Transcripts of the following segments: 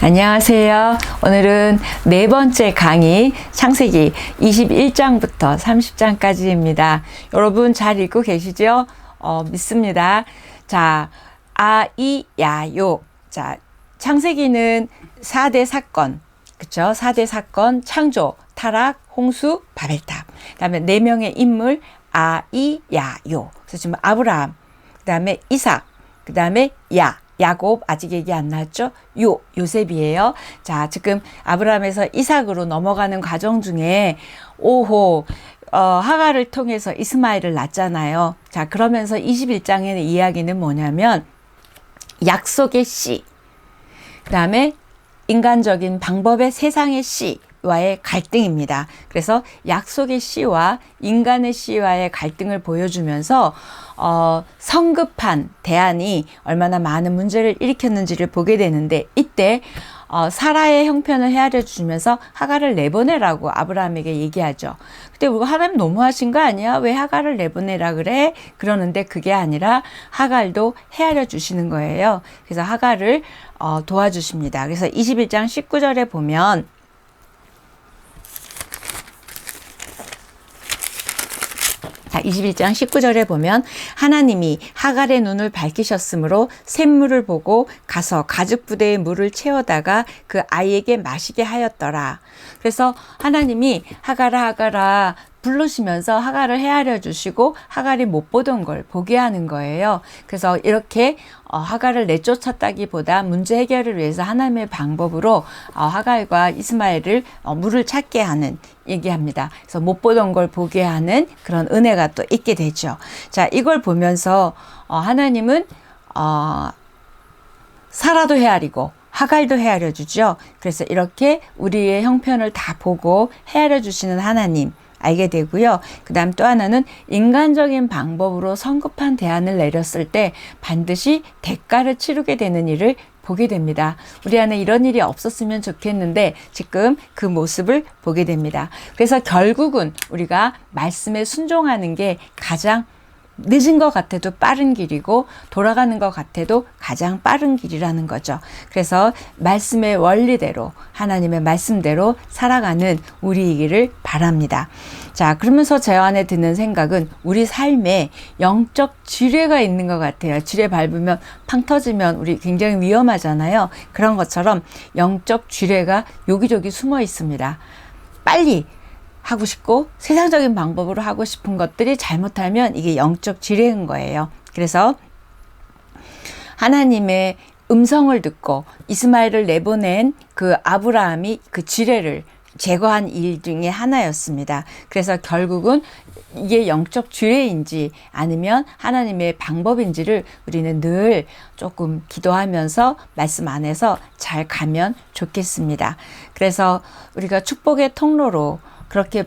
안녕하세요. 오늘은 네 번째 강의 창세기 21장부터 30장까지입니다. 여러분 잘 읽고 계시죠? 믿습니다. 자, 아이야요. 자, 창세기는 4대 사건, 그쵸? 4대 사건, 창조, 타락, 홍수, 바벨탑. 그 다음에 4명의 인물, 아이야요. 그래서 지금 아브라함, 그 다음에 이삭, 그 다음에 야곱 아직 얘기 안 나왔죠? 요셉이에요. 자, 지금 아브라함에서 이삭으로 넘어가는 과정 중에 하갈을 통해서 이스마엘을 낳잖아요. 자, 그러면서 21장의 이야기는 뭐냐면 약속의 씨, 그 다음에 인간적인 방법의 세상의 씨와의 갈등입니다. 그래서 약속의 씨와 인간의 씨와의 갈등을 보여주면서 성급한 대안이 얼마나 많은 문제를 일으켰는지를 보게 되는데, 이때 사라의 형편을 헤아려 주면서 하갈을 내보내라고 아브라함에게 얘기하죠. 근데 우리가 하나님 너무하신 거 아니야? 왜 하갈을 내보내라 그래? 그러는데 그게 아니라 하갈도 헤아려 주시는 거예요. 그래서 하갈을 도와주십니다. 그래서 21장 19절에 보면 자, 21장 19절에 보면 하나님이 하갈의 눈을 밝히셨으므로 샘물을 보고 가서 가죽 부대에 물을 채워다가 그 아이에게 마시게 하였더라. 그래서 하나님이 하갈아 부르시면서 하갈을 헤아려 주시고 하갈이 못 보던 걸 보게 하는 거예요. 그래서 이렇게 하갈을 내쫓았다기보다 문제 해결을 위해서 하나님의 방법으로 하갈과 이스마엘을 물을 찾게 하는 얘기합니다. 그래서 못 보던 걸 보게 하는 그런 은혜가 또 있게 되죠. 자, 이걸 보면서 하나님은 사라도 헤아리고 하갈도 헤아려 주죠. 그래서 이렇게 우리의 형편을 다 보고 헤아려 주시는 하나님 알게 되고요. 그 다음 또 하나는 인간적인 방법으로 성급한 대안을 내렸을 때 반드시 대가를 치르게 되는 일을 보게 됩니다. 우리 안에 이런 일이 없었으면 좋겠는데 지금 그 모습을 보게 됩니다. 그래서 결국은 우리가 말씀에 순종하는 게 가장 늦은 것 같아도 빠른 길이고 돌아가는 것 같아도 가장 빠른 길이라는 거죠. 그래서 말씀의 원리대로 하나님의 말씀대로 살아가는 우리이기를 바랍니다. 자, 그러면서 제 안에 드는 생각은 우리 삶에 영적 지뢰가 있는 것 같아요. 지뢰 밟으면 팡 터지면 우리 굉장히 위험하잖아요. 그런 것처럼 영적 지뢰가 여기저기 숨어 있습니다. 빨리 하고 싶고 세상적인 방법으로 하고 싶은 것들이 잘못하면 이게 영적 지뢰인 거예요. 그래서 하나님의 음성을 듣고 이스마엘을 내보낸 그 아브라함이 그 지뢰를 제거한 일 중에 하나였습니다. 그래서 결국은 이게 영적 지뢰인지 아니면 하나님의 방법인지를 우리는 늘 조금 기도하면서 말씀 안에서 잘 가면 좋겠습니다. 그래서 우리가 축복의 통로로 그렇게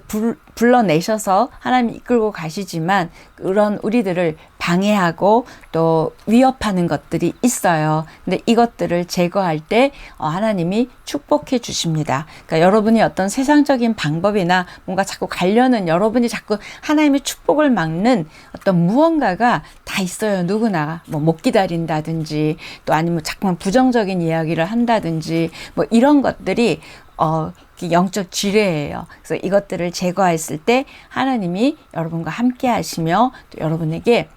불러내셔서 하나님 이끌고 가시지만 그런 우리들을 방해하고 또 위협하는 것들이 있어요. 근데 이것들을 제거할 때 하나님이 축복해 주십니다. 그러니까 여러분이 어떤 세상적인 방법이나 뭔가 자꾸 가려는 여러분이 자꾸 하나님의 축복을 막는 어떤 무언가가 다 있어요. 누구나 뭐 못 기다린다든지 또 아니면 자꾸만 부정적인 이야기를 한다든지 뭐 이런 것들이 영적 지뢰예요. 그래서 이것들을 제거했을 때 하나님이 여러분과 함께 하시며 또 여러분에게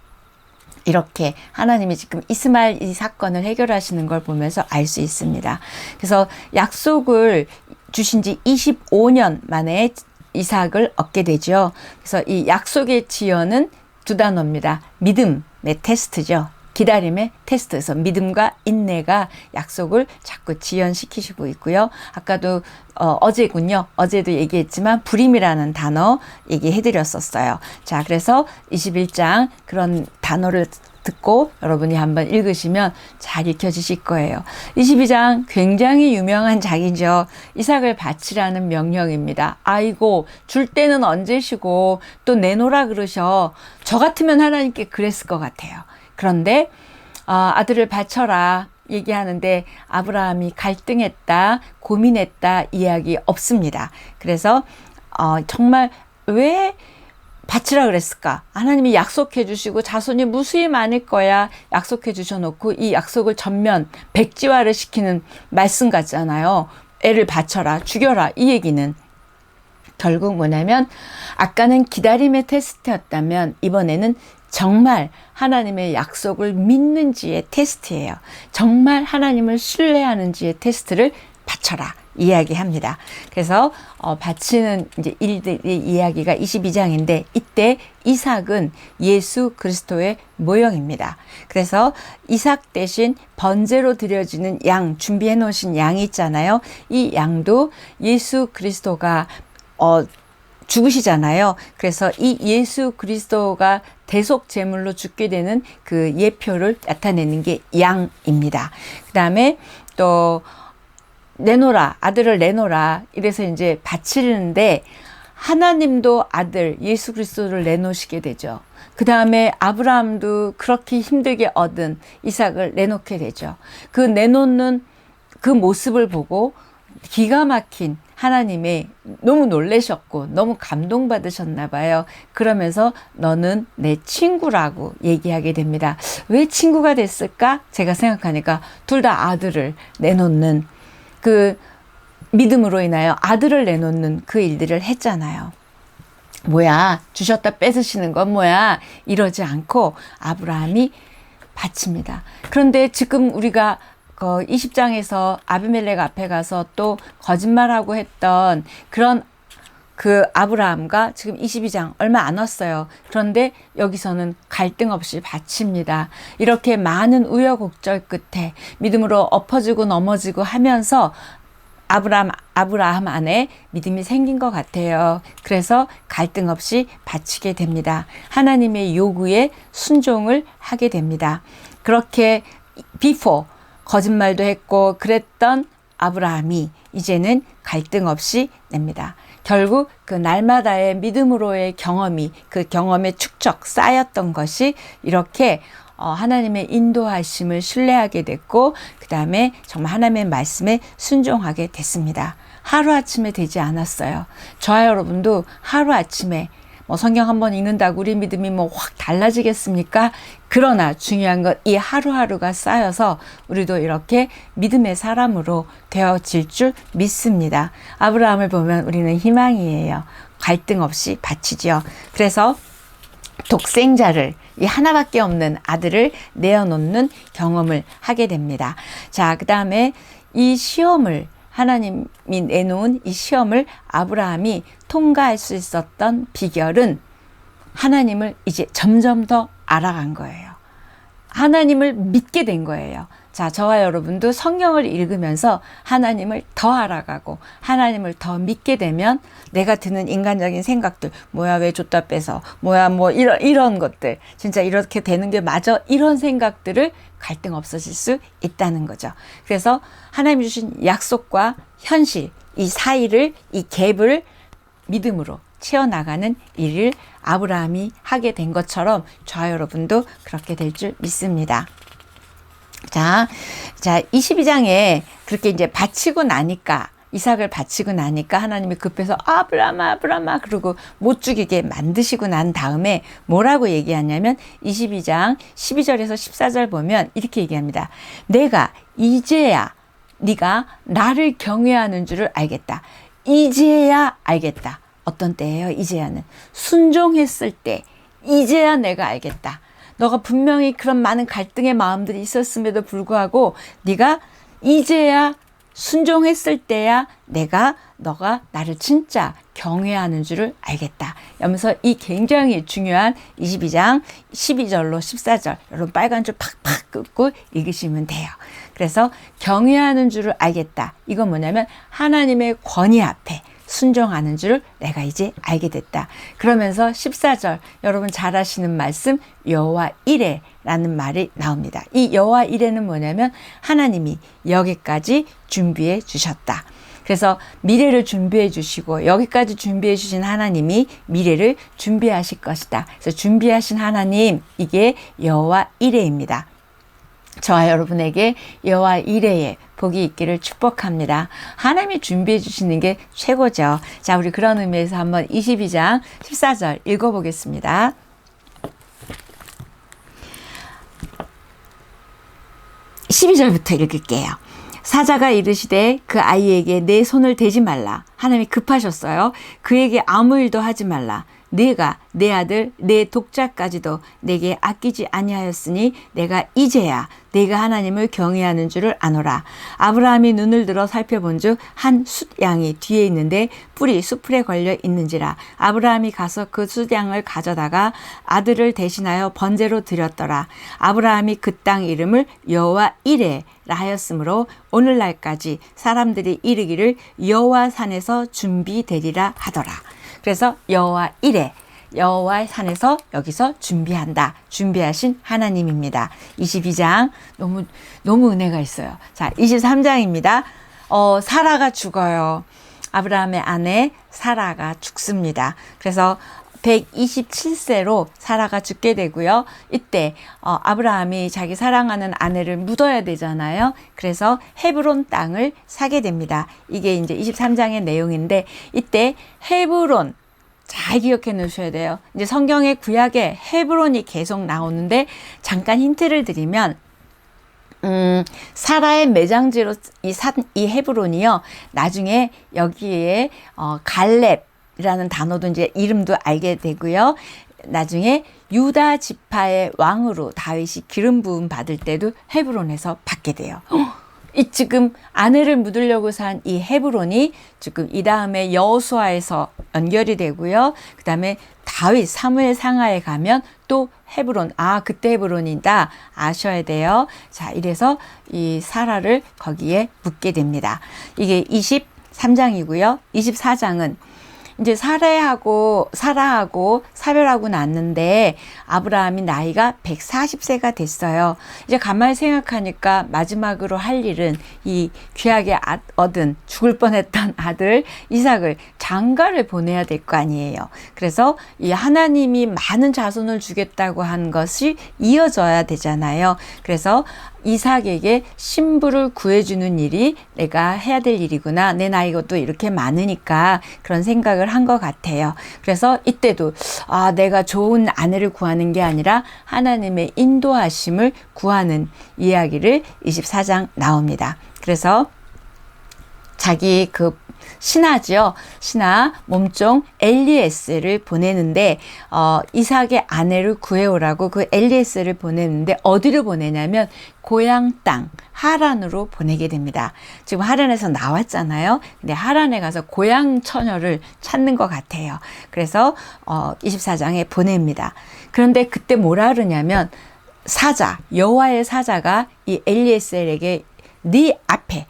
이렇게 하나님이 지금 이스마엘 이 사건을 해결하시는 걸 보면서 알 수 있습니다. 그래서 약속을 주신 지 25년 만에 이삭을 얻게 되죠. 그래서 이 약속의 지연은 두 단어입니다. 믿음의 테스트죠. 기다림의 테스트에서 믿음과 인내가 약속을 자꾸 지연시키시고 있고요. 아까도 어제군요. 어제도 얘기했지만 불임이라는 단어 얘기해드렸었어요. 자, 그래서 21장 그런 단어를 듣고 여러분이 한번 읽으시면 잘 읽혀지실 거예요. 22장 굉장히 유명한 장이죠. 이삭을 바치라는 명령입니다. 아이고 줄 때는 언제시고 또 내놓으라 그러셔. 저 같으면 하나님께 그랬을 것 같아요. 그런데 아들을 바쳐라 얘기하는데 아브라함이 갈등했다, 고민했다 이야기 없습니다. 그래서 정말 왜 바치라 그랬을까? 하나님이 약속해 주시고 자손이 무수히 많을 거야 약속해 주셔놓고 이 약속을 전면 백지화를 시키는 말씀 같잖아요. 애를 바쳐라, 죽여라, 이 얘기는 결국 뭐냐면 아까는 기다림의 테스트였다면 이번에는 정말 하나님의 약속을 믿는지의 테스트예요. 정말 하나님을 신뢰하는지의 테스트를 바쳐라 이야기합니다. 그래서 바치는 이제 일들의 이야기가 22장인데 이때 이삭은 예수 그리스도의 모형입니다. 그래서 이삭 대신 번제로 드려지는 양, 준비해 놓으신 양이 있잖아요. 이 양도 예수 그리스도가 죽으시잖아요. 그래서 이 예수 그리스도가 대속 제물로 죽게 되는 그 예표를 나타내는 게 양입니다. 그 다음에 또 내놓으라, 아들을 내놓으라. 이래서 이제 바치는데 하나님도 아들 예수 그리스도를 내놓으시게 되죠. 그 다음에 아브라함도 그렇게 힘들게 얻은 이삭을 내놓게 되죠. 그 내놓는 그 모습을 보고 기가 막힌 하나님의 너무 놀라셨고 너무 감동받으셨나 봐요. 그러면서 너는 내 친구라고 얘기하게 됩니다. 왜 친구가 됐을까? 제가 생각하니까 둘 다 아들을 내놓는 그 믿음으로 인하여 아들을 내놓는 그 일들을 했잖아요. 뭐야, 주셨다 뺏으시는 건 뭐야, 이러지 않고 아브라함이 바칩니다. 그런데 지금 우리가 20장에서 아비멜렉 앞에 가서 또 거짓말하고 했던 그런 그 아브라함과 지금 22장 얼마 안 왔어요. 그런데 여기서는 갈등 없이 바칩니다. 이렇게 많은 우여곡절 끝에 믿음으로 엎어지고 넘어지고 하면서 아브라함 안에 믿음이 생긴 것 같아요. 그래서 갈등 없이 바치게 됩니다. 하나님의 요구에 순종을 하게 됩니다. 그렇게 before 거짓말도 했고 그랬던 아브라함이 이제는 갈등 없이 냅니다. 결국 그 날마다의 믿음으로의 경험이 그 경험의 축적 쌓였던 것이 이렇게 하나님의 인도하심을 신뢰하게 됐고 그 다음에 정말 하나님의 말씀에 순종하게 됐습니다. 하루아침에 되지 않았어요. 저와 여러분도 하루아침에 성경 한번 읽는다고 우리 믿음이 확 달라지겠습니까? 그러나 중요한 건 이 하루하루가 쌓여서 우리도 이렇게 믿음의 사람으로 되어질 줄 믿습니다. 아브라함을 보면 우리는 희망이에요. 갈등 없이 바치죠. 그래서 독생자를 이 하나밖에 없는 아들을 내어놓는 경험을 하게 됩니다. 자, 그 다음에 이 시험을 하나님이 내놓은 이 시험을 아브라함이 통과할 수 있었던 비결은 하나님을 이제 점점 더 알아간 거예요. 하나님을 믿게 된 거예요. 자, 저와 여러분도 성경을 읽으면서 하나님을 더 알아가고 하나님을 더 믿게 되면 내가 드는 인간적인 생각들, 뭐야 왜 줬다 빼서, 뭐야 이런 것들, 진짜 이렇게 되는 게 맞아, 이런 생각들을 갈등 없어질 수 있다는 거죠. 그래서 하나님 주신 약속과 현실, 이 사이를, 이 갭을 믿음으로 채워나가는 일을 아브라함이 하게 된 것처럼 저와 여러분도 그렇게 될 줄 믿습니다. 자, 22장에 그렇게 이제 바치고 나니까, 이삭을 바치고 나니까 하나님이 급해서 아브라함아 그러고 못 죽이게 만드시고 난 다음에 뭐라고 얘기하냐면 22장 12절에서 14절 보면 이렇게 얘기합니다. 내가 이제야 네가 나를 경외하는 줄을 알겠다. 이제야 알겠다. 어떤 때예요? 이제야는 순종했을 때, 이제야 내가 알겠다. 너가 분명히 그런 많은 갈등의 마음들이 있었음에도 불구하고 네가 이제야 순종했을 때야 너가 나를 진짜 경외하는 줄을 알겠다. 이러면서 이 굉장히 중요한 22장 12절로 14절 여러분 빨간 줄 팍팍 긋고 읽으시면 돼요. 그래서 경외하는 줄을 알겠다. 이건 뭐냐면 하나님의 권위 앞에 순종하는 줄 내가 이제 알게 됐다. 그러면서 14절 여러분 잘 아시는 말씀 여호와 이레라는 말이 나옵니다. 이 여호와 이레는 뭐냐면 하나님이 여기까지 준비해 주셨다. 그래서 미래를 준비해 주시고 여기까지 준비해 주신 하나님이 미래를 준비하실 것이다. 그래서 준비하신 하나님, 이게 여호와 이레입니다. 저와 여러분에게 여호와 이레의 복이 있기를 축복합니다. 하나님이 준비해 주시는 게 최고죠. 자, 우리 그런 의미에서 한번 22장 14절 읽어보겠습니다. 12절부터 읽을게요. 사자가 이르시되 그 아이에게 내 손을 대지 말라. 하나님이 급하셨어요. 그에게 아무 일도 하지 말라. 네가 내 아들 내 독자까지도 내게 아끼지 아니하였으니 내가 이제야 네가 하나님을 경외하는 줄을 아노라. 아브라함이 눈을 들어 살펴본즉 한 숫양이 뒤에 있는데 뿔이 수풀에 걸려 있는지라. 아브라함이 가서 그 숫양을 가져다가 아들을 대신하여 번제로 드렸더라. 아브라함이 그 땅 이름을 여호와 이레라 하였으므로 오늘날까지 사람들이 이르기를 여호와 산에서 준비되리라 하더라. 그래서 여호와 이레, 여호와의 산에서 여기서 준비한다. 준비하신 하나님입니다. 22장 너무 은혜가 있어요. 자, 23장입니다. 사라가 죽어요. 아브라함의 아내 사라가 죽습니다. 그래서 127세로 사라가 죽게 되고요. 이때 아브라함이 자기 사랑하는 아내를 묻어야 되잖아요. 그래서 헤브론 땅을 사게 됩니다. 이게 이제 23장의 내용인데 이때 헤브론 잘 기억해 놓으셔야 돼요. 이제 성경의 구약에 헤브론이 계속 나오는데 잠깐 힌트를 드리면 사라의 매장지로 이 헤브론이요. 나중에 여기에 갈렙이라는 단어도 이제 이름도 알게 되고요. 나중에 유다 지파의 왕으로 다윗이 기름 부음 받을 때도 헤브론에서 받게 돼요. 이 지금 아내를 묻으려고 산 이 헤브론이 지금 이 다음에 여호수아에서 연결이 되고요. 그 다음에 다윗 사무엘 상하에 가면 또 헤브론, 그때 헤브론이다 아셔야 돼요. 자, 이래서 이 사라를 거기에 묻게 됩니다. 이게 23장이고요. 24장은 이제 사라하고 사별하고 났는데 아브라함이 나이가 140세가 됐어요. 이제 가만히 생각하니까 마지막으로 할 일은 이 귀하게 얻은 죽을 뻔했던 아들 이삭을 장가를 보내야 될 거 아니에요. 그래서 이 하나님이 많은 자손을 주겠다고 한 것이 이어져야 되잖아요. 그래서 이삭에게 신부를 구해주는 일이 내가 해야 될 일이구나. 내 나이가 또 이렇게 많으니까 그런 생각을 한 것 같아요. 그래서 이때도 내가 좋은 아내를 구하는 게 아니라 하나님의 인도하심을 구하는 이야기를 24장 나옵니다. 그래서 자기 그 신하죠. 신하 몸종 엘리에스를 보내는데 이삭의 아내를 구해오라고 그 엘리에스를 보내는데 어디로 보내냐면 고향 땅 하란으로 보내게 됩니다. 지금 하란에서 나왔잖아요. 근데 하란에 가서 고향 처녀를 찾는 것 같아요. 그래서 24장에 보냅니다. 그런데 그때 뭐라 그러냐면 여호와의 사자가 이 엘리에셀에게 네 앞에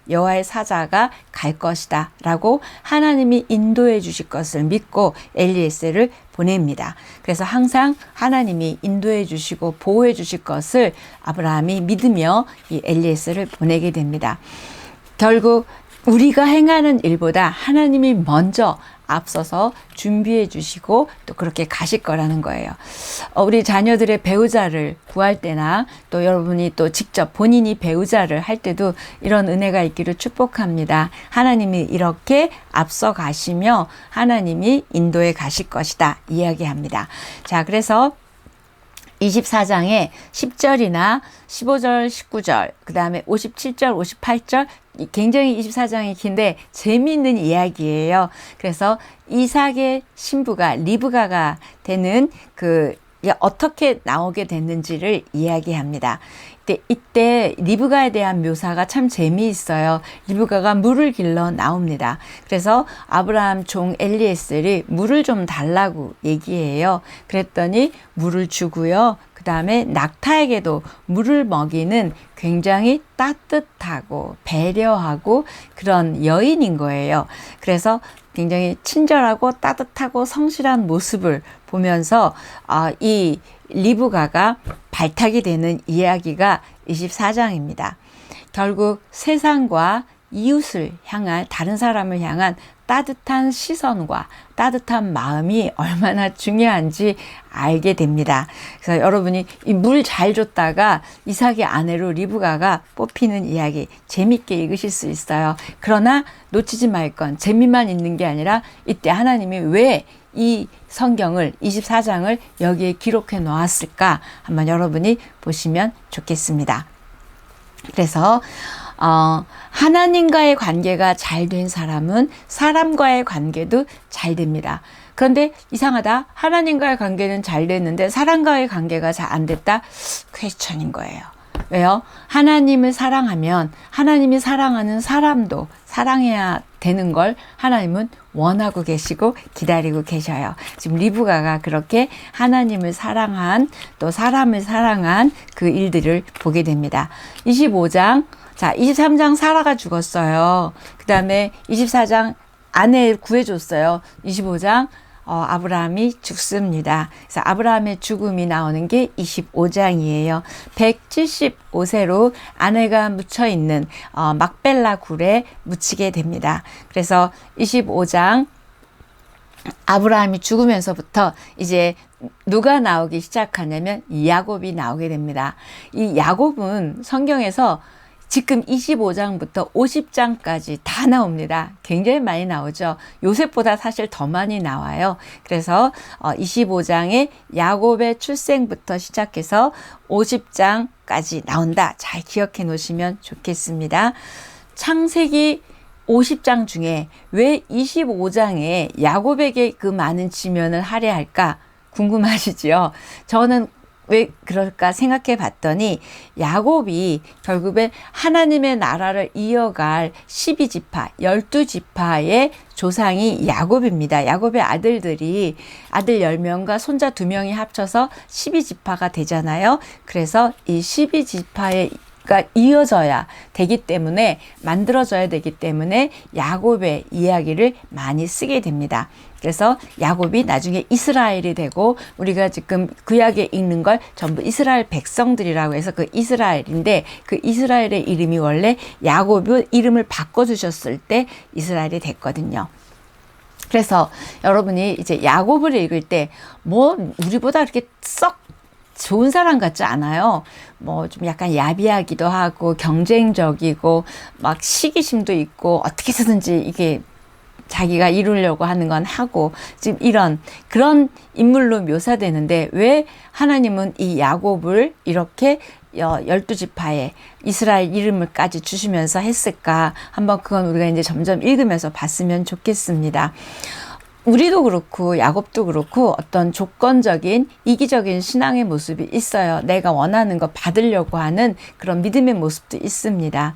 여호와의 사자가 갈 것이다 라고 하나님이 인도해 주실 것을 믿고 엘리에셀을 보냅니다. 그래서 항상 하나님이 인도해 주시고 보호해 주실 것을 아브라함이 믿으며 이 엘리에셀을 보내게 됩니다. 결국 우리가 행하는 일보다 하나님이 먼저 앞서서 준비해 주시고 또 그렇게 가실 거라는 거예요. 우리 자녀들의 배우자를 구할 때나 또 여러분이 또 직접 본인이 배우자를 할 때도 이런 은혜가 있기를 축복합니다. 하나님이 이렇게 앞서 가시며 하나님이 인도해 가실 것이다 이야기합니다. 자, 그래서 24장에 10절이나 15절, 19절, 그 다음에 57절, 58절, 굉장히 24장이 긴데 재미있는 이야기예요. 그래서 이삭의 신부가 리브가가 되는 어떻게 나오게 됐는지를 이야기합니다. 이때 리브가에 대한 묘사가 참 재미있어요. 리브가가 물을 길러 나옵니다. 그래서 아브라함 종 엘리에셀이 물을 좀 달라고 얘기해요. 그랬더니 물을 주고요. 그 다음에 낙타에게도 물을 먹이는 굉장히 따뜻하고 배려하고 그런 여인인 거예요. 그래서 굉장히 친절하고 따뜻하고 성실한 모습을 보면서 이 리브가가 발탁이 되는 이야기가 24장입니다. 결국 세상과 이웃을 향한 다른 사람을 향한 따뜻한 시선과 따뜻한 마음이 얼마나 중요한지 알게 됩니다. 그래서 여러분이 이 물 잘 줬다가 이삭의 아내로 리브가가 뽑히는 이야기 재밌게 읽으실 수 있어요. 그러나 놓치지 말 건 재미만 있는 게 아니라 이때 하나님이 왜 이 성경을 24장을 여기에 기록해 놓았을까 한번 여러분이 보시면 좋겠습니다. 그래서 하나님과의 관계가 잘 된 사람은 사람과의 관계도 잘 됩니다. 그런데 이상하다. 하나님과의 관계는 잘 됐는데 사람과의 관계가 잘 안 됐다. 퀘스천인 거예요. 왜요? 하나님을 사랑하면 하나님이 사랑하는 사람도 사랑해야 되는 걸 하나님은 원하고 계시고 기다리고 계셔요. 지금 리브가가 그렇게 하나님을 사랑한 또 사람을 사랑한 그 일들을 보게 됩니다. 25장, 자 23장 사라가 죽었어요. 그 다음에 24장 아내 구해줬어요. 25장 아브라함이 죽습니다. 그래서 아브라함의 죽음이 나오는 게 25장이에요. 175세로 아내가 묻혀있는 막벨라 굴에 묻히게 됩니다. 그래서 25장 아브라함이 죽으면서부터 이제 누가 나오기 시작하냐면 야곱이 나오게 됩니다. 이 야곱은 성경에서 지금 25장부터 50장까지 다 나옵니다. 굉장히 많이 나오죠. 요셉보다 사실 더 많이 나와요. 그래서 25장에 야곱의 출생부터 시작해서 50장까지 나온다. 잘 기억해 놓으시면 좋겠습니다. 창세기 50장 중에 왜 25장에 야곱에게 그 많은 지면을 할애할까 궁금하시죠? 저는 왜 그럴까 생각해 봤더니 야곱이 결국에 하나님의 나라를 이어갈 12지파, 12지파의 조상이 야곱입니다. 야곱의 아들들이 아들 10명과 손자 2명이 합쳐서 12지파가 되잖아요. 그래서 이 12지파의 이어져야 되기 때문에 만들어져야 되기 때문에 야곱의 이야기를 많이 쓰게 됩니다. 그래서 야곱이 나중에 이스라엘이 되고 우리가 지금 구약에 읽는 걸 전부 이스라엘 백성들이라고 해서 그 이스라엘인데 그 이스라엘의 이름이 원래 야곱의 이름을 바꿔주셨을 때 이스라엘이 됐거든요. 그래서 여러분이 이제 야곱을 읽을 때 뭐 우리보다 이렇게 썩 좋은 사람 같지 않아요. 뭐 좀 약간 야비하기도 하고 경쟁적이고 막 시기심도 있고 어떻게 해서든지 이게 자기가 이루려고 하는 건 하고 지금 이런 그런 인물로 묘사되는데 왜 하나님은 이 야곱을 이렇게 12지파에 이스라엘 이름을까지 주시면서 했을까? 한번 그건 우리가 이제 점점 읽으면서 봤으면 좋겠습니다. 우리도 그렇고 야곱도 그렇고 어떤 조건적인 이기적인 신앙의 모습이 있어요. 내가 원하는 거 받으려고 하는 그런 믿음의 모습도 있습니다.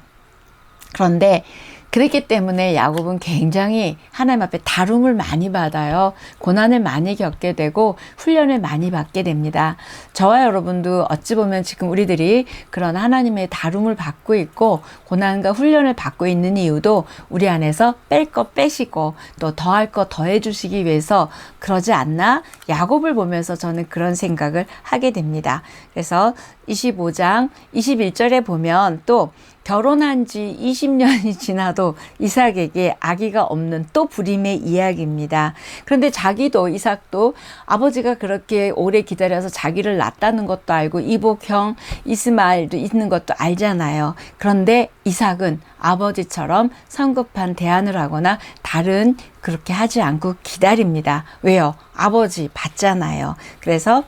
그런데 그렇기 때문에 야곱은 굉장히 하나님 앞에 다룸을 많이 받아요. 고난을 많이 겪게 되고 훈련을 많이 받게 됩니다. 저와 여러분도 어찌 보면 지금 우리들이 그런 하나님의 다룸을 받고 있고 고난과 훈련을 받고 있는 이유도 우리 안에서 뺄 거 빼시고 또 더할 거 더해 주시기 위해서 그러지 않나? 야곱을 보면서 저는 그런 생각을 하게 됩니다. 그래서 25장 21절에 보면 또 결혼한 지 20년이 지나도 이삭에게 아기가 없는 또 불임의 이야기입니다. 그런데 자기도 이삭도 아버지가 그렇게 오래 기다려서 자기를 낳았다는 것도 알고 이복형 이스마엘도 있는 것도 알잖아요. 그런데 이삭은 아버지처럼 성급한 대안을 하거나 다른 그렇게 하지 않고 기다립니다. 왜요? 아버지 봤잖아요. 그래서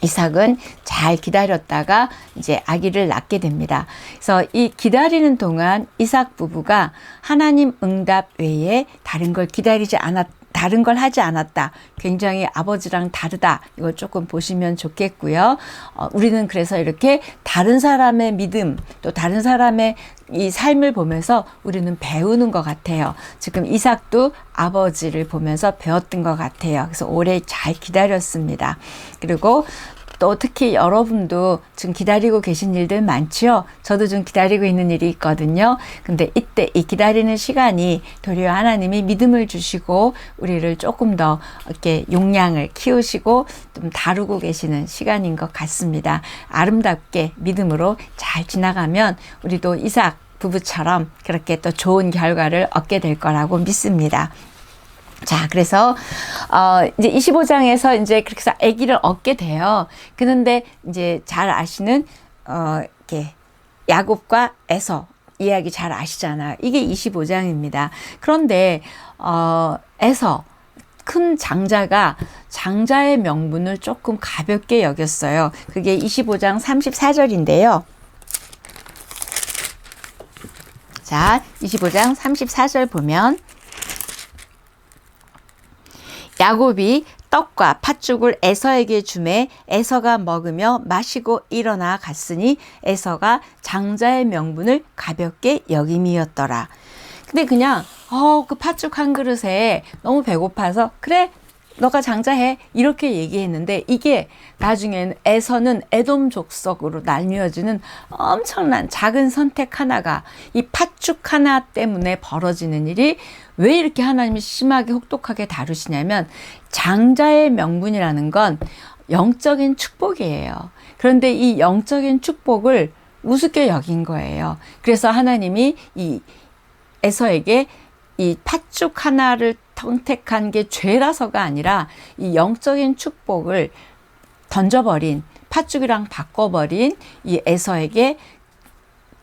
이삭은 잘 기다렸다가 이제 아기를 낳게 됩니다. 그래서 이 기다리는 동안 이삭 부부가 하나님 응답 외에 다른 걸 다른 걸 하지 않았다. 굉장히 아버지랑 다르다. 이걸 조금 보시면 좋겠고요. 우리는 그래서 이렇게 다른 사람의 믿음, 또 다른 사람의 이 삶을 보면서 우리는 배우는 것 같아요. 지금 이삭도 아버지를 보면서 배웠던 것 같아요. 그래서 오래 잘 기다렸습니다. 그리고 또 특히 여러분도 지금 기다리고 계신 일들 많지요? 저도 좀 기다리고 있는 일이 있거든요. 근데 이때 이 기다리는 시간이 도리어 하나님이 믿음을 주시고 우리를 조금 더 이렇게 용량을 키우시고 좀 다루고 계시는 시간인 것 같습니다. 아름답게 믿음으로 잘 지나가면 우리도 이삭 부부처럼 그렇게 또 좋은 결과를 얻게 될 거라고 믿습니다. 자, 그래서 이제 25장에서 이제 그렇게 해서 아기를 얻게 돼요. 그런데 이제 잘 아시는 이렇게 야곱과 에서 이야기 잘 아시잖아요. 이게 25장입니다. 그런데 에서 큰 장자가 장자의 명분을 조금 가볍게 여겼어요. 그게 25장 34절인데요. 자, 25장 34절 보면 야곱이 떡과 팥죽을 에서에게 주매 에서가 먹으며 마시고 일어나 갔으니 에서가 장자의 명분을 가볍게 여김이었더라. 근데 그냥 그 팥죽 한 그릇에 너무 배고파서 그래 너가 장자해 이렇게 얘기했는데 이게 나중에는 에서는 에돔 족속으로 나뉘어지는 엄청난 작은 선택 하나가 이 팥죽 하나 때문에 벌어지는 일이 왜 이렇게 하나님이 심하게 혹독하게 다루시냐면 장자의 명분이라는 건 영적인 축복이에요. 그런데 이 영적인 축복을 우습게 여긴 거예요. 그래서 하나님이 이 에서에게 이 팥죽 하나를 선택한 게 죄라서가 아니라 이 영적인 축복을 던져버린 팥죽이랑 바꿔버린 이 에서에게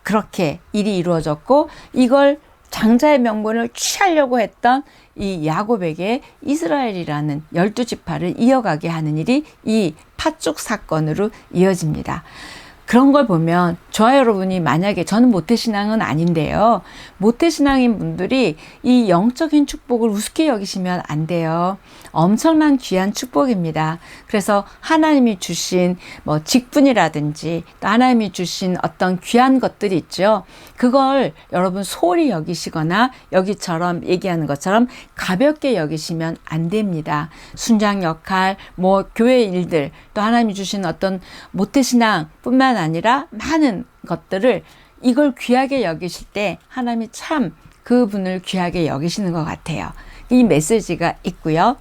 그렇게 일이 이루어졌고 이걸 장자의 명분을 취하려고 했던 이 야곱에게 이스라엘이라는 12지파를 이어가게 하는 일이 이 팥죽 사건으로 이어집니다. 그런 걸 보면 저와 여러분이 만약에 저는 모태신앙은 아닌데요. 모태신앙인 분들이 이 영적인 축복을 우습게 여기시면 안 돼요. 엄청난 귀한 축복입니다. 그래서 하나님이 주신 뭐 직분이라든지 또 하나님이 주신 어떤 귀한 것들이 있죠. 그걸 여러분 소홀히 여기시거나 여기처럼 얘기하는 것처럼 가볍게 여기시면 안 됩니다. 순장 역할, 뭐 교회 일들, 또 하나님이 주신 어떤 모태신앙뿐만 아니라 많은 것들을 이걸 귀하게 여기실 때 하나님이 참 그분을 귀하게 여기시는 것 같아요. 이 메시지가 있고요.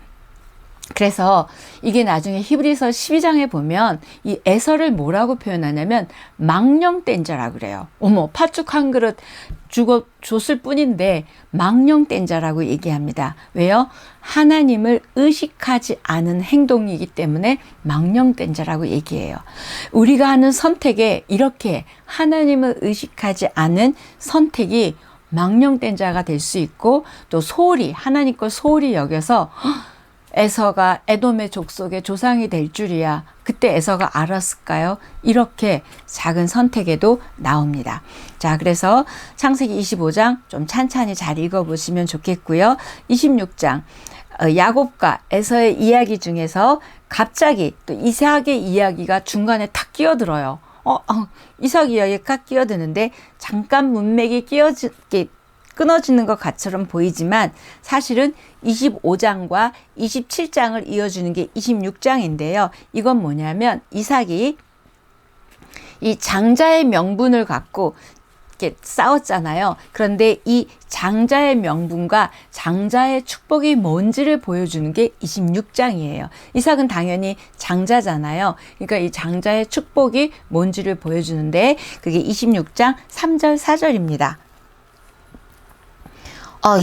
그래서 이게 나중에 히브리서 12장에 보면 이 에서를 뭐라고 표현하냐면 망령된 자라 그래요. 어머, 팥죽 한 그릇 줬을 뿐인데 망령된 자라고 얘기합니다. 왜요? 하나님을 의식하지 않은 행동이기 때문에 망령된 자라고 얘기해요. 우리가 하는 선택에 이렇게 하나님을 의식하지 않은 선택이 망령된 자가 될 수 있고 또 소홀히 하나님 걸 소홀히 여겨서 에서가 에돔의 족속의 조상이 될 줄이야. 그때 에서가 알았을까요? 이렇게 작은 선택에도 나옵니다. 자, 그래서 창세기 25장 좀 찬찬히 잘 읽어보시면 좋겠고요. 26장 야곱과 에서의 이야기 중에서 갑자기 또 이삭의 이야기가 중간에 탁 끼어들어요. 이삭 이야기가 탁 끼어드는데 잠깐 문맥이 끊어지는 것 같처럼 보이지만 사실은 25장과 27장을 이어주는 게 26장인데요. 이건 뭐냐면 이삭이 이 장자의 명분을 갖고 이렇게 싸웠잖아요. 그런데 이 장자의 명분과 장자의 축복이 뭔지를 보여주는 게 26장이에요. 이삭은 당연히 장자잖아요. 그러니까 이 장자의 축복이 뭔지를 보여주는데 그게 26장 3절 4절입니다.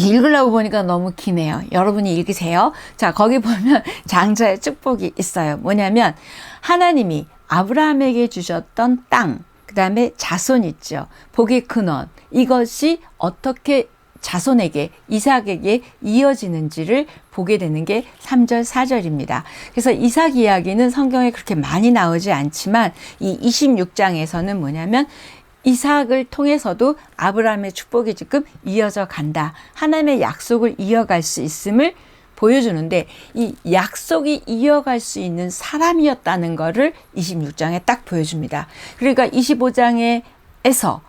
읽으려고 보니까 너무 기네요. 여러분이 읽으세요. 자, 거기 보면 장자의 축복이 있어요. 뭐냐면 하나님이 아브라함에게 주셨던 땅, 그 다음에 자손 있죠. 복의 근원. 이것이 어떻게 자손에게, 이삭에게 이어지는지를 보게 되는 게 3절, 4절입니다. 그래서 이삭 이야기는 성경에 그렇게 많이 나오지 않지만 이 26장에서는 뭐냐면 이삭을 통해서도 아브라함의 축복이 지금 이어져 간다. 하나님의 약속을 이어갈 수 있음을 보여주는데 이 약속이 이어갈 수 있는 사람이었다는 거를 26장에 딱 보여줍니다. 그러니까 25장에서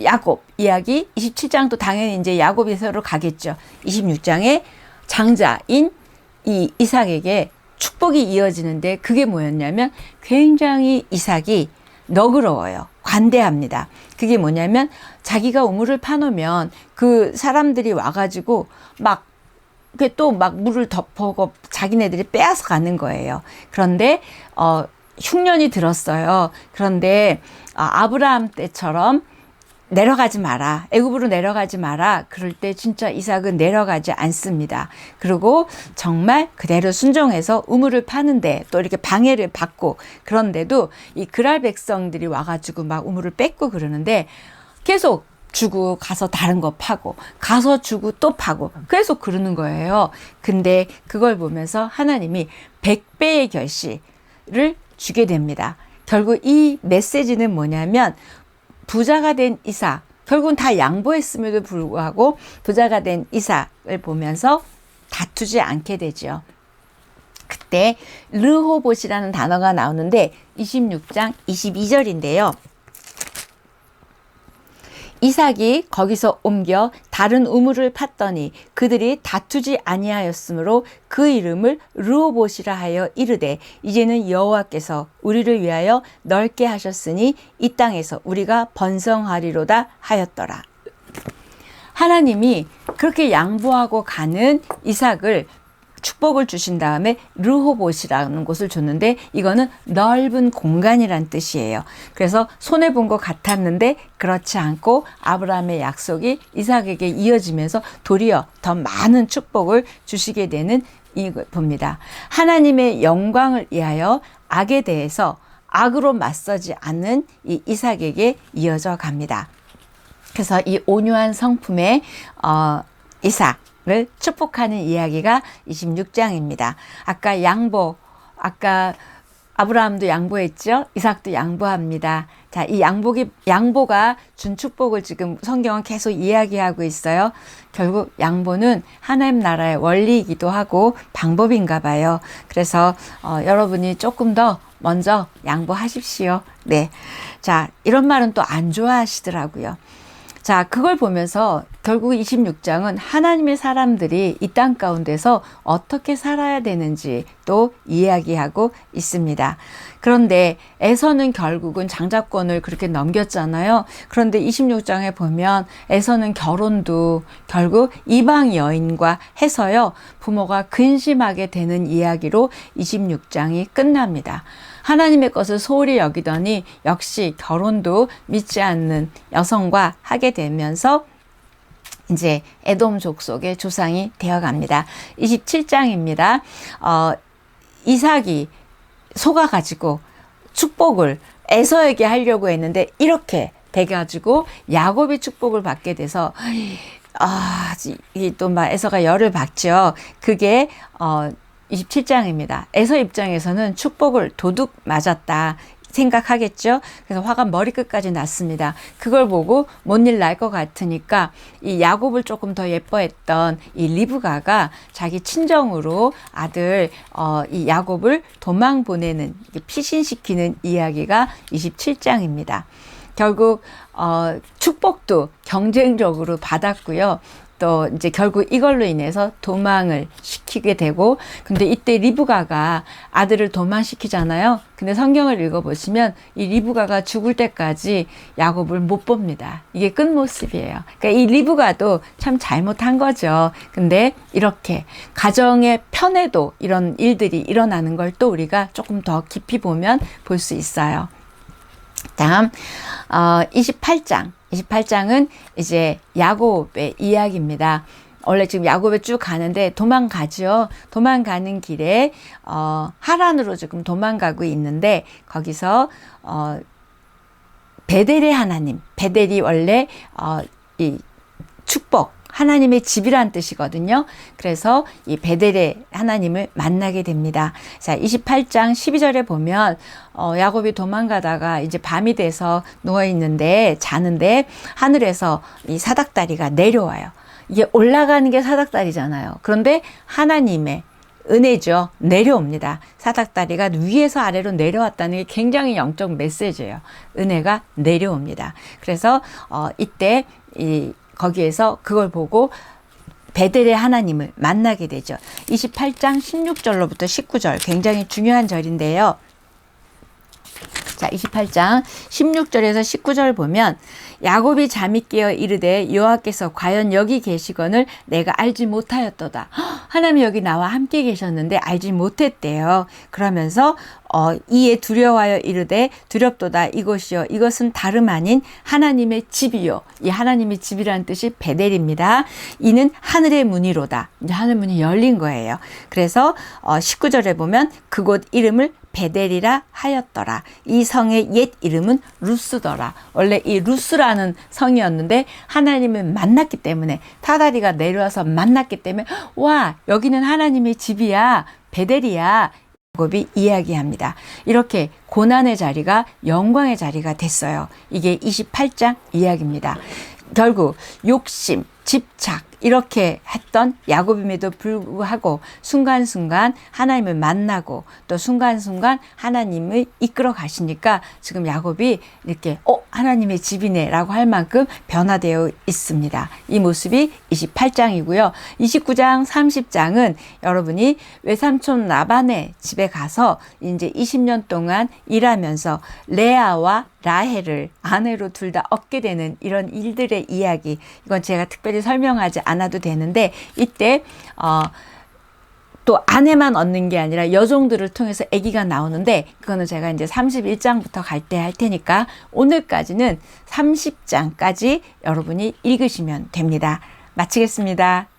야곱 이야기, 27장도 당연히 이제 야곱에서로 가겠죠. 26장에 장자인 이 이삭에게 축복이 이어지는데 그게 뭐였냐면 굉장히 이삭이 너그러워요. 관대합니다. 그게 뭐냐면 자기가 우물을 파놓으면 그 사람들이 와가지고 막 물을 덮어고 자기네들이 빼앗아 가는 거예요. 그런데 흉년이 들었어요. 그런데 아브라함 때처럼 내려가지 마라. 애굽으로 내려가지 마라. 그럴 때 진짜 이삭은 내려가지 않습니다. 그리고 정말 그대로 순종해서 우물을 파는데 또 이렇게 방해를 받고 그런데도 이 그랄 백성들이 와가지고 막 우물을 뺏고 그러는데 계속 주고 가서 다른 거 파고 가서 주고 또 파고 계속 그러는 거예요. 근데 그걸 보면서 하나님이 100배의 결실을 주게 됩니다. 결국 이 메시지는 뭐냐면 부자가 된 이삭, 결국은 다 양보했음에도 불구하고 부자가 된 이삭을 보면서 다투지 않게 되죠. 그때 르호봇이라는 단어가 나오는데 26장 22절인데요. 이삭이 거기서 옮겨 다른 우물을 팠더니 그들이 다투지 아니하였으므로 그 이름을 르호봇이라 하여 이르되 이제는 여호와께서 우리를 위하여 넓게 하셨으니 이 땅에서 우리가 번성하리로다 하였더라. 하나님이 그렇게 양보하고 가는 이삭을 축복을 주신 다음에 르호봇이라는 곳을 줬는데 이거는 넓은 공간이란 뜻이에요. 그래서 손해본 것 같았는데 그렇지 않고 아브라함의 약속이 이삭에게 이어지면서 도리어 더 많은 축복을 주시게 되는 이걸 봅니다. 하나님의 영광을 위하여 악에 대해서 악으로 맞서지 않는 이 이삭에게 이어져 갑니다. 그래서 이 온유한 성품의 이삭을 축복하는 이야기가 26장입니다. 아까 아브라함도 양보했죠. 이삭도 양보합니다. 자, 이 양보가 준 축복을 지금 성경은 계속 이야기하고 있어요. 결국 양보는 하나님 나라의 원리이기도 하고 방법인가 봐요. 그래서 여러분이 조금 더 먼저 양보하십시오. 네. 자, 이런 말은 또 안 좋아하시더라고요. 자, 그걸 보면서 결국 26장은 하나님의 사람들이 이 땅 가운데서 어떻게 살아야 되는지 또 이야기하고 있습니다. 그런데 에서는 결국은 장자권을 그렇게 넘겼잖아요. 그런데 26장에 보면 에서는 결혼도 결국 이방 여인과 해서요, 부모가 근심하게 되는 이야기로 26장이 끝납니다. 하나님의 것을 소홀히 여기더니 역시 결혼도 믿지 않는 여성과 하게 되면서 이제 에돔 족속의 조상이 되어갑니다. 27장입니다. 이삭이 속아가지고 축복을 에서에게 하려고 했는데 이렇게 돼가지고 야곱이 축복을 받게 돼서 또 막 에서가 열을 받죠. 그게 27장입니다. 에서 입장에서는 축복을 도둑 맞았다 생각하겠죠. 그래서 화가 머리끝까지 났습니다. 그걸 보고 뭔 일 날 것 같으니까 이 야곱을 조금 더 예뻐했던 이 리브가가 자기 친정으로 아들 이 야곱을 도망 보내는, 피신시키는 이야기가 27장입니다. 결국 축복도 경쟁적으로 받았고요. 또 이제 결국 이걸로 인해서 도망을 시키게 되고, 근데 이때 리브가가 아들을 도망시키잖아요. 근데 성경을 읽어보시면 이 리브가가 죽을 때까지 야곱을 못 봅니다. 이게 끝모습이에요. 그러니까 이 리브가도 참 잘못한 거죠. 근데 이렇게 가정의 편에도 이런 일들이 일어나는 걸 또 우리가 조금 더 깊이 보면 볼 수 있어요. 다음 28장은 이제 야곱의 이야기입니다. 원래 지금 야곱에 쭉 가는데 도망가죠. 도망가는 길에 하란으로 지금 도망가고 있는데 거기서 베델의 하나님, 베델이 원래 이 축복, 하나님의 집이란 뜻이거든요. 그래서 이 베델의 하나님을 만나게 됩니다. 자, 28장 12절에 보면 야곱이 도망가다가 이제 밤이 돼서 누워 있는데 자는데 하늘에서 이 사닥다리가 내려와요. 이게 올라가는 게 사닥다리잖아요. 그런데 하나님의 은혜죠. 내려옵니다. 사닥다리가 위에서 아래로 내려왔다는 게 굉장히 영적 메시지예요. 은혜가 내려옵니다. 그래서 이때 거기에서 그걸 보고 베델의 하나님을 만나게 되죠. 28장 16절로부터 19절, 굉장히 중요한 절인데요. 자, 28장 16절에서 19절 보면 야곱이 잠이 깨어 이르되 여호와께서 과연 여기 계시거늘 내가 알지 못하였도다. 하나님이 여기 나와 함께 계셨는데 알지 못했대요. 그러면서 이에 두려워하여 이르되 두렵도다 이곳이요 이것은 다름 아닌 하나님의 집이요. 이 하나님의 집이라는 뜻이 베델입니다. 이는 하늘의 문이로다. 이제 하늘 문이 열린 거예요. 그래서 19절에 보면 그곳 이름을 베델이라 하였더라. 이 성의 옛 이름은 루스더라. 원래 이 루스라는 성이었는데 하나님을 만났기 때문에 타다리가 내려와서 만났기 때문에 와 여기는 하나님의 집이야. 베델이야. 야곱이 이야기합니다. 이렇게 고난의 자리가 영광의 자리가 됐어요. 이게 28장 이야기입니다. 결국 욕심, 집착 이렇게 했던 야곱임에도 불구하고 순간순간 하나님을 만나고 또 순간순간 하나님을 이끌어 가시니까 지금 야곱이 이렇게 하나님의 집이네 라고 할 만큼 변화되어 있습니다. 이 모습이 28장이고요. 29장 30장은 여러분이 외삼촌 라반의 집에 가서 이제 20년 동안 일하면서 레아와 라헬을 아내로 둘 다 얻게 되는 이런 일들의 이야기. 이건 제가 특별히 설명하지 않아도 되는데 이때 또 아내만 얻는 게 아니라 여종들을 통해서 아기가 나오는데 그거는 제가 이제 31장부터 갈 때 할 테니까 오늘까지는 30장까지 여러분이 읽으시면 됩니다. 마치겠습니다.